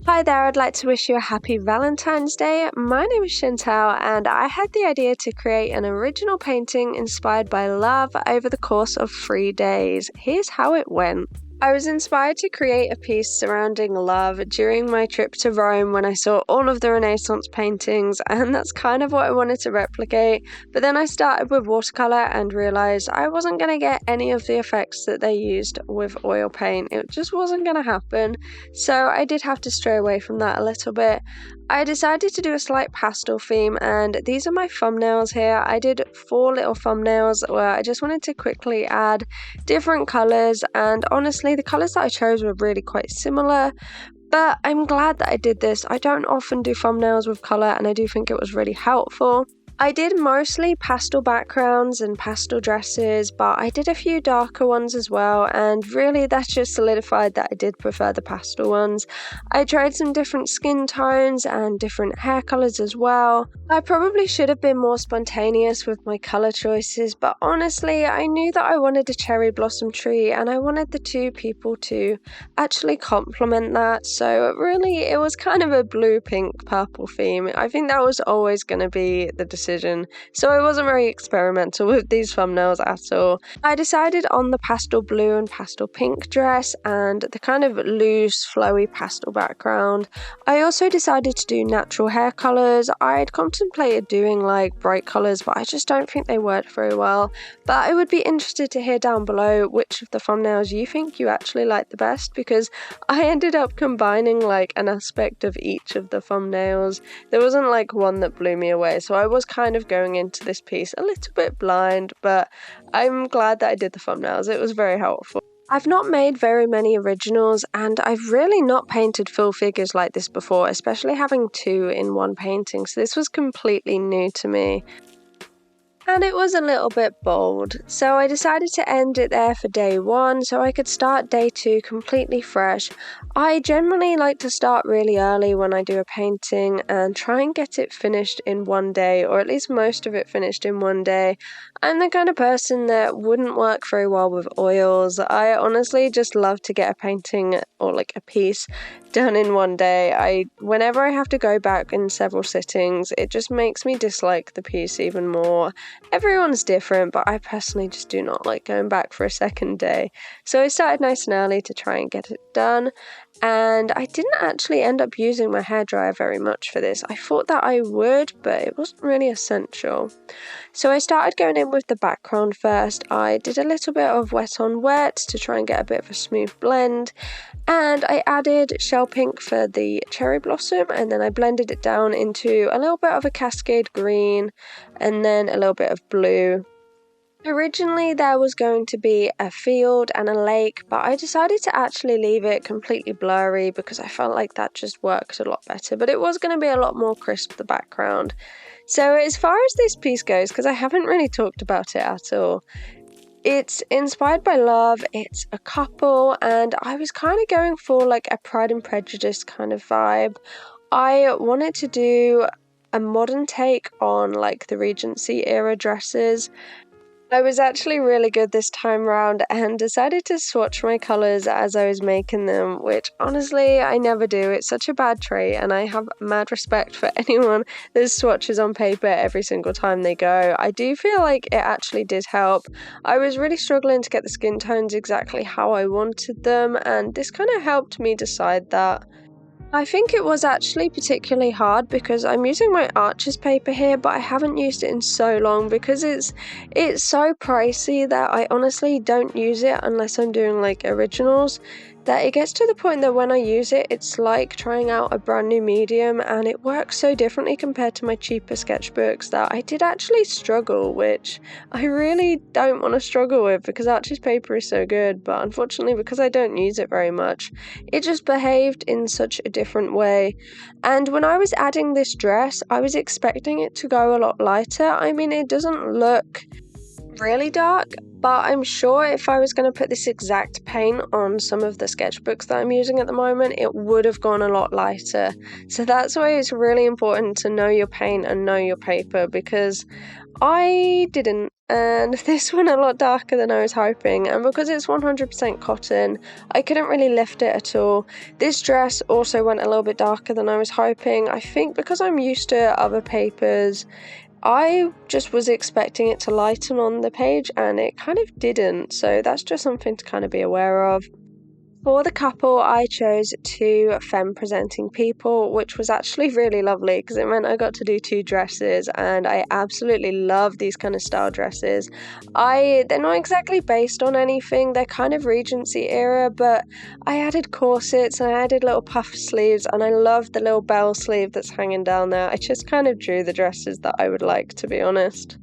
Hi there, I'd like to wish you a happy Valentine's Day. My name is Chantal, and I had the idea to create an original painting inspired by love over the course of 3 days. Here's how it went. I was inspired to create a piece surrounding love during my trip to Rome when I saw all of the Renaissance paintings, and that's kind of what I wanted to replicate. But then I started with watercolor and realized I wasn't going to get any of the effects that they used with oil paint. It just wasn't going to happen. So I did have to stray away from that a little bit. I decided to do a slight pastel theme, and these are my thumbnails here. I did 4 little thumbnails where I just wanted to quickly add different colors, and honestly the colors that I chose were really quite similar, but I'm glad that I did this. I don't often do thumbnails with color, and I do think it was really helpful. I did mostly pastel backgrounds and pastel dresses, but I did a few darker ones as well, and really that just solidified that I did prefer the pastel ones. I tried some different skin tones and different hair colors as well. I probably should have been more spontaneous with my color choices, but honestly I knew that I wanted a cherry blossom tree and I wanted the two people to actually complement that, so really it was kind of a blue, pink, purple theme. I think that was always going to be the decision. So I wasn't very experimental with these thumbnails at all. I decided on the pastel blue and pastel pink dress and the kind of loose, flowy pastel background. I also decided to do natural hair colours. I'd contemplated doing like bright colours, but I just don't think they worked very well. But I would be interested to hear down below which of the thumbnails you think you actually like the best, because I ended up combining like an aspect of each of the thumbnails. There wasn't like one that blew me away, so I was kind of going into this piece a little bit blind, but I'm glad that I did the thumbnails. It was very helpful. I've not made very many originals, and I've really not painted full figures like this before, especially having 2 in one painting, so this was completely new to me. And it was a little bit bold, so I decided to end it there for day 1 so I could start day 2 completely fresh. I generally like to start really early when I do a painting and try and get it finished in one day, or at least most of it finished in one day. I'm the kind of person that wouldn't work very well with oils. I honestly just love to get a painting or like a piece done in one day. Whenever I have to go back in several sittings, it just makes me dislike the piece even more. Everyone's different, but I personally just do not like going back for a second day. So I started nice and early to try and get it done, and I didn't actually end up using my hairdryer very much for this. I thought that I would, but it wasn't really essential. So I started going in with the background first. I did a little bit of wet on wet to try and get a bit of a smooth blend, and I added shell pink for the cherry blossom, and then I blended it down into a little bit of a cascade green and then a little bit of blue. Originally there was going to be a field and a lake, but I decided to actually leave it completely blurry because I felt like that just worked a lot better, but it was going to be a lot more crisp, the background. So as far as this piece goes, because I haven't really talked about it at all, it's inspired by love, it's a couple, and I was kind of going for like a Pride and Prejudice kind of vibe. I wanted to do a modern take on like the Regency era dresses. I was actually really good this time round and decided to swatch my colours as I was making them, which honestly I never do. It's such a bad trait, and I have mad respect for anyone that swatches on paper every single time they go. I do feel like it actually did help. I was really struggling to get the skin tones exactly how I wanted them, and this kind of helped me decide that. I think it was actually particularly hard because I'm using my Arches paper here, but I haven't used it in so long because it's so pricey that I honestly don't use it unless I'm doing like originals. That it gets to the point that when I use it, it's like trying out a brand new medium, and it works so differently compared to my cheaper sketchbooks that I did actually struggle, which I really don't want to struggle with because Arches paper is so good, but unfortunately because I don't use it very much, it just behaved in such a different way. And when I was adding this dress, I was expecting it to go a lot lighter. I mean, it doesn't look really dark, but I'm sure if I was going to put this exact paint on some of the sketchbooks that I'm using at the moment, it would have gone a lot lighter. So that's why it's really important to know your paint and know your paper, because I didn't. and this went a lot darker than I was hoping, and because it's 100% cotton, I couldn't really lift it at all. This dress also went a little bit darker than I was hoping. I think because I'm used to other papers, I just was expecting it to lighten on the page, and it kind of didn't, so that's just something to kind of be aware of. For the couple, I chose two femme presenting people, which was actually really lovely because it meant I got to do two dresses, and I absolutely love these kind of style dresses. They're not exactly based on anything, they're kind of Regency era, but I added corsets and I added little puff sleeves, and I love the little bell sleeve that's hanging down there. I just kind of drew the dresses that I would like, to be honest.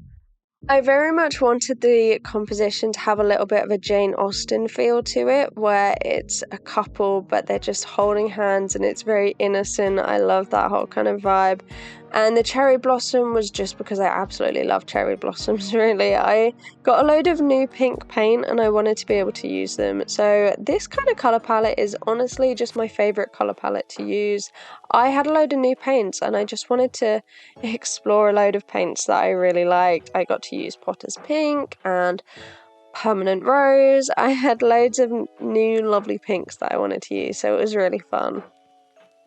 I very much wanted the composition to have a little bit of a Jane Austen feel to it, where it's a couple but they're just holding hands and it's very innocent. I love that whole kind of vibe. And the cherry blossom was just because I absolutely love cherry blossoms, really. I got a load of new pink paint and I wanted to be able to use them. So this kind of colour palette is honestly just my favourite colour palette to use. I had a load of new paints and I just wanted to explore a load of paints that I really liked. I got to use Potter's Pink and Permanent Rose. I had loads of new lovely pinks that I wanted to use, so it was really fun.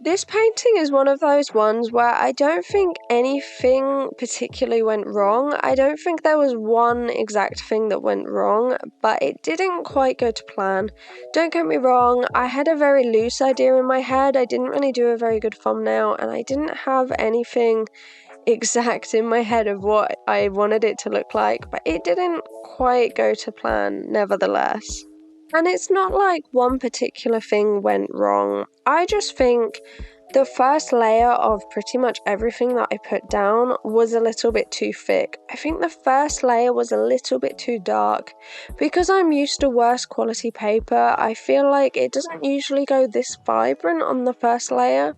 This painting is one of those ones where I don't think anything particularly went wrong. I don't think there was one exact thing that went wrong, but it didn't quite go to plan. Don't get me wrong, I had a very loose idea in my head. I didn't really do a very good thumbnail, and I didn't have anything exact in my head of what I wanted it to look like, but it didn't quite go to plan nevertheless. And it's not like one particular thing went wrong. I just think the first layer of pretty much everything that I put down was a little bit too thick. I think the first layer was a little bit too dark. Because I'm used to worse quality paper, I feel like it doesn't usually go this vibrant on the first layer.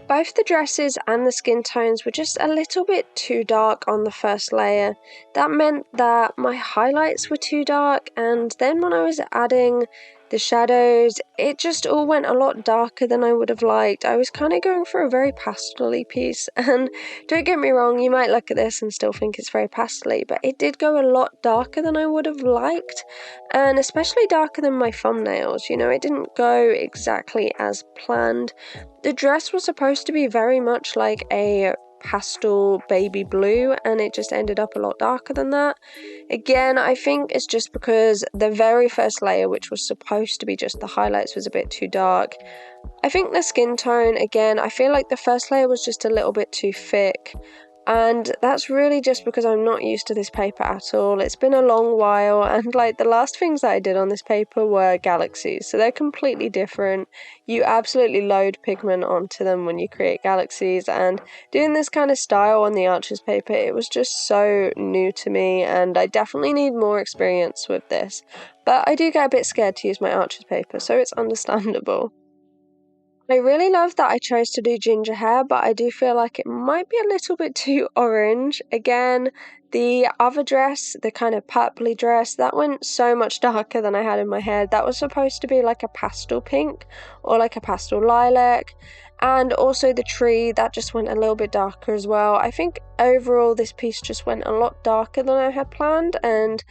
Both the dresses and the skin tones were just a little bit too dark on the first layer. That meant that my highlights were too dark, and then when I was adding the shadows, it just all went a lot darker than I would have liked. I was kind of going for a very pastel-y piece, and don't get me wrong, you might look at this and still think it's very pastel-y, but it did go a lot darker than I would have liked, and especially darker than my thumbnails. You know, it didn't go exactly as planned. The dress was supposed to be very much like a pastel baby blue, and it just ended up a lot darker than that. Again, I think it's just because the very first layer, which was supposed to be just the highlights, was a bit too dark. I think the skin tone, again, I feel like the first layer was just a little bit too thick. And that's really just because I'm not used to this paper at all. It's been a long while, and like the last things that I did on this paper were galaxies, so they're completely different. You absolutely load pigment onto them when you create galaxies, and doing this kind of style on the Arches paper, it was just so new to me, and I definitely need more experience with this. But I do get a bit scared to use my Arches paper, so it's understandable. I really love that I chose to do ginger hair, but I do feel like it might be a little bit too orange. Again, the other dress, the kind of purpley dress, that went so much darker than I had in my head. That was supposed to be like a pastel pink or like a pastel lilac. And also the tree, that just went a little bit darker as well. I think overall this piece just went a lot darker than I had planned, and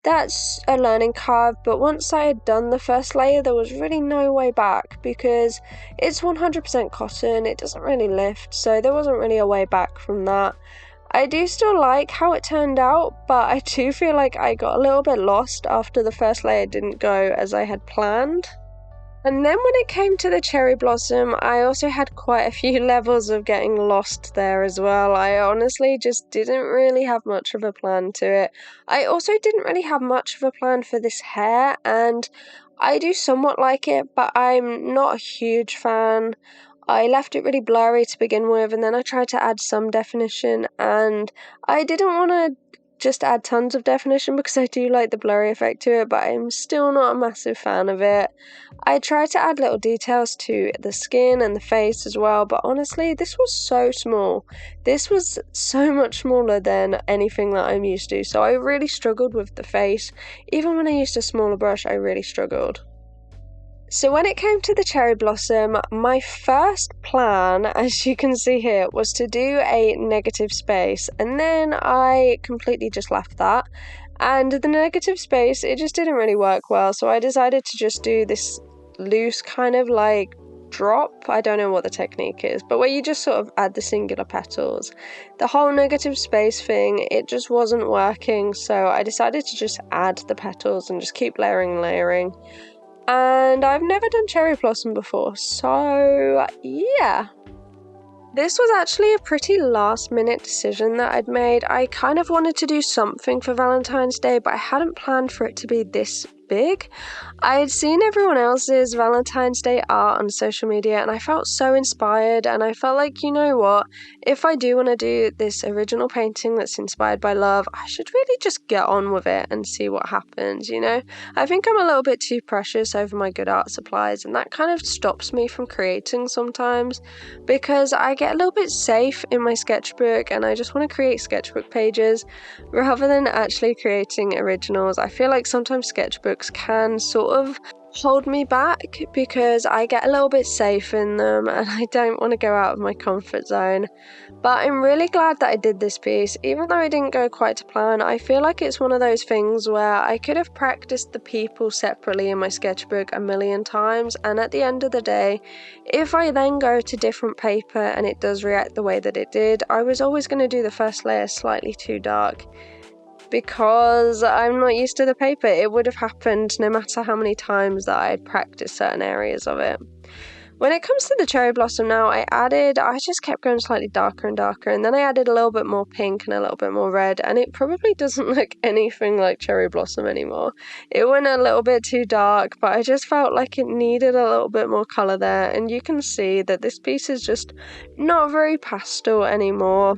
that's a learning curve, but once I had done the first layer, there was really no way back because it's 100% cotton, it doesn't really lift, so there wasn't really a way back from that. I do still like how it turned out, but I do feel like I got a little bit lost after the first layer didn't go as I had planned. And then when it came to the cherry blossom, I also had quite a few levels of getting lost there as well. I honestly just didn't really have much of a plan to it. I also didn't really have much of a plan for this hair, and I do somewhat like it, but I'm not a huge fan. I left it really blurry to begin with, and then I tried to add some definition, and I didn't want to just add tons of definition because I do like the blurry effect to it, but I'm still not a massive fan of it. I tried to add little details to the skin and the face as well, but honestly, this was so small. This was so much smaller than anything that I'm used to, so I really struggled with the face. Even when I used a smaller brush, I really struggled. So when it came to the cherry blossom, my first plan, as you can see here, was to do a negative space, and then I completely just left that. And the negative space, it just didn't really work well, so I decided to just do this loose kind of like drop. I don't know what the technique is, but where you just sort of add the singular petals. The whole negative space thing, it just wasn't working, so I decided to just add the petals and just keep layering and layering. And I've never done cherry blossom before, so yeah. This was actually a pretty last minute decision that I'd made. I kind of wanted to do something for Valentine's Day, but I hadn't planned for it to be this big. I had seen everyone else's Valentine's Day art on social media and I felt so inspired, and I felt like, you know what, if I do want to do this original painting that's inspired by love, I should really just get on with it and see what happens, you know? I think I'm a little bit too precious over my good art supplies, and that kind of stops me from creating sometimes because I get a little bit safe in my sketchbook and I just want to create sketchbook pages rather than actually creating originals. I feel like sometimes sketchbooks can sort of hold me back because I get a little bit safe in them and I don't want to go out of my comfort zone. But I'm really glad that I did this piece. Even though I didn't go quite to plan, I feel like it's one of those things where I could have practiced the people separately in my sketchbook a million times, and at the end of the day, if I then go to different paper and it does react the way that it did, I was always going to do the first layer slightly too dark. Because I'm not used to the paper, it would have happened no matter how many times that I'd practiced certain areas of it. When it comes to the cherry blossom now, I just kept going slightly darker and darker, and then I added a little bit more pink and a little bit more red, and it probably doesn't look anything like cherry blossom anymore. It went a little bit too dark, but I just felt like it needed a little bit more colour there, and you can see that this piece is just not very pastel anymore.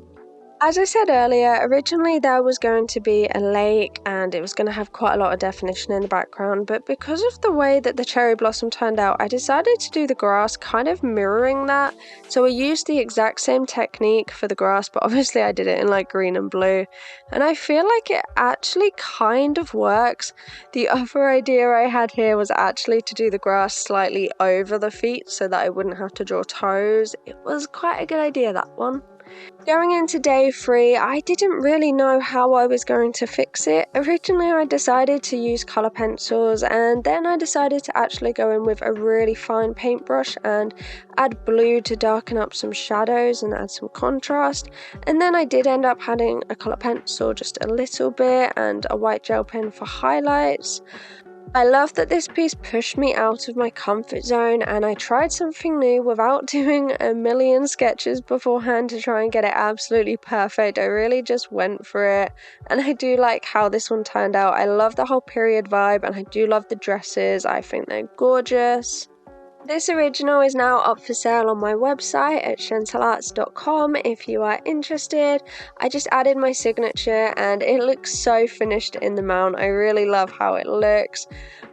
As I said earlier, originally there was going to be a lake and it was going to have quite a lot of definition in the background, but because of the way that the cherry blossom turned out, I decided to do the grass kind of mirroring that. So I used the exact same technique for the grass, but obviously I did it in like green and blue, and I feel like it actually kind of works. The other idea I had here was actually to do the grass slightly over the feet so that I wouldn't have to draw toes. It was quite a good idea, that one. Going into day 3, I didn't really know how I was going to fix it. Originally I decided to use colour pencils, and then I decided to actually go in with a really fine paintbrush and add blue to darken up some shadows and add some contrast. And then I did end up adding a colour pencil just a little bit and a white gel pen for highlights. I love that this piece pushed me out of my comfort zone, and I tried something new without doing a million sketches beforehand to try and get it absolutely perfect. I really just went for it, and I do like how this one turned out. I love the whole period vibe, and I do love the dresses. I think they're gorgeous. This original is now up for sale on my website at chantalarts.com if you are interested. I just added my signature and it looks so finished in the mount. I really love how it looks.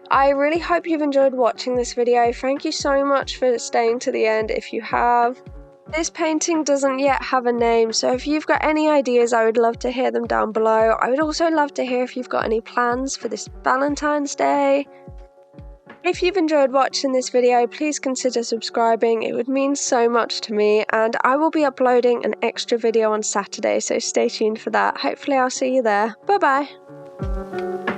I really hope you've enjoyed watching this video. Thank you so much for staying to the end if you have. This painting doesn't yet have a name, so if you've got any ideas, I would love to hear them down below. I would also love to hear if you've got any plans for this Valentine's Day. If you've enjoyed watching this video, please consider subscribing. It would mean so much to me, and I will be uploading an extra video on Saturday, so stay tuned for that. Hopefully I'll see you there. Bye bye.